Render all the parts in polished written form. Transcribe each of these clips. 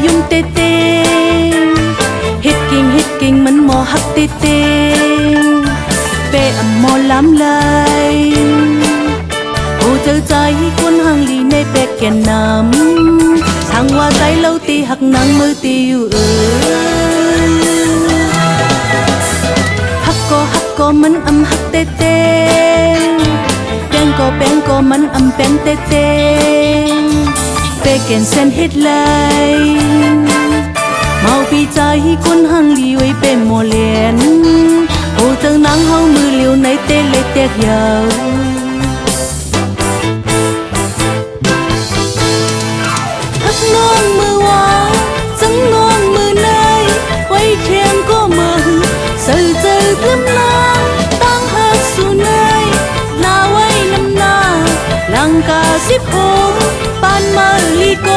ยุ่งเตเตเฮ็ดกิ่งมันหมอหักเตเตเปอำหมอล้ำไหลโอ้เจอใจคนห่างลีในเปกแก่นน้ำทางว่าใจเราตีหักนางมือตีอยู่หักก็มันอำหักเตเตแป้งก็มันอำเป็นเตเตเปกแก่นเส้นเฮ็ดไหลเมาปีใจคนห่างลีไว้เป็นโมเลียนโอ้เจอนางเฮามือเหลียวในเตเล็กเตกยาวน้องมือว่าจังน้องมือไหนไว้เทียงก็มือเสือเจอพลิ้มลางตั้งหักสู่ในหน้าไว้น้ำหน้าลังกาสิพงปานมาลิโก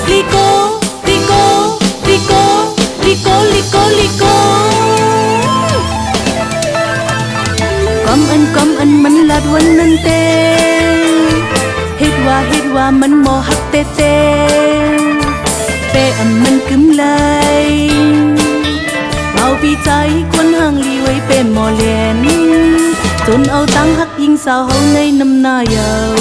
ลิโกลิโกลิโกลิโกลิโกลิโกกำอันมันลาดวันนั้นเตเฮ็ดว่ามันหมอหักเตเตเปอำมันกึมไหลเมาปีใจคนห่างลีไว้เป็นหมอเลียนจนเอาตังหักยิงสาวเฮาในน้ำหน้ายาว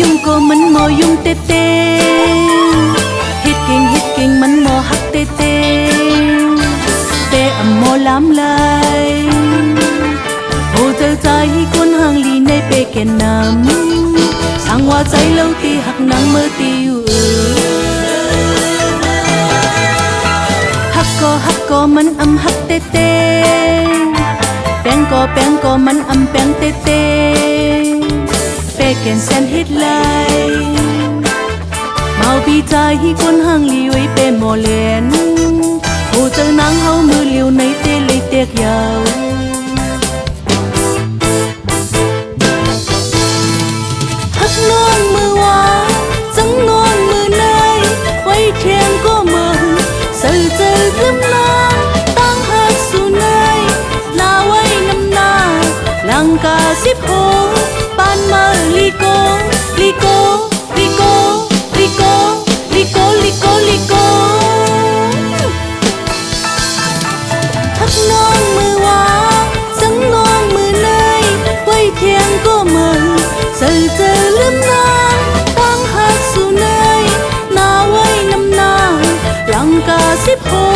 ยุ่งก็มันหมอยุ่งเตเตเฮ็ดกิ่งมันหมอหักเตเตเปอำหมอล้ำไหลโอ้เจอใจคนห่างลีในเปแก่นน้ำสั่งว่าใจเราตีหักนางเมื่อตีอยู่หักก็มันอำหักเตเตแป้งก็มันอำแป้งเตเตเปกแก่นเส้นเฮ็ดไหลเมาปีใจคนห่างลีไว้เป็นโมเลียนโอ้เจอนางเฮามือเหลียวในเตลิเตกยาวหักน้องมือว่าจังน้องมือไหนไว้เทียงก็มือเสือเจอพลิ้มลางตั้งหักสู่ในหน้าไว้น้ำหน้าลังกาสิพงปานมาลิโกลิโกลิโกลิโกลิโกลิโกลิโกหักน้องมือว่าจังน้องมือไหนไว้เทียงก็มือเสือเจอลืมนางตั้งหักสู่ในหน้าไว้น้ำหน้าลังกาสิพง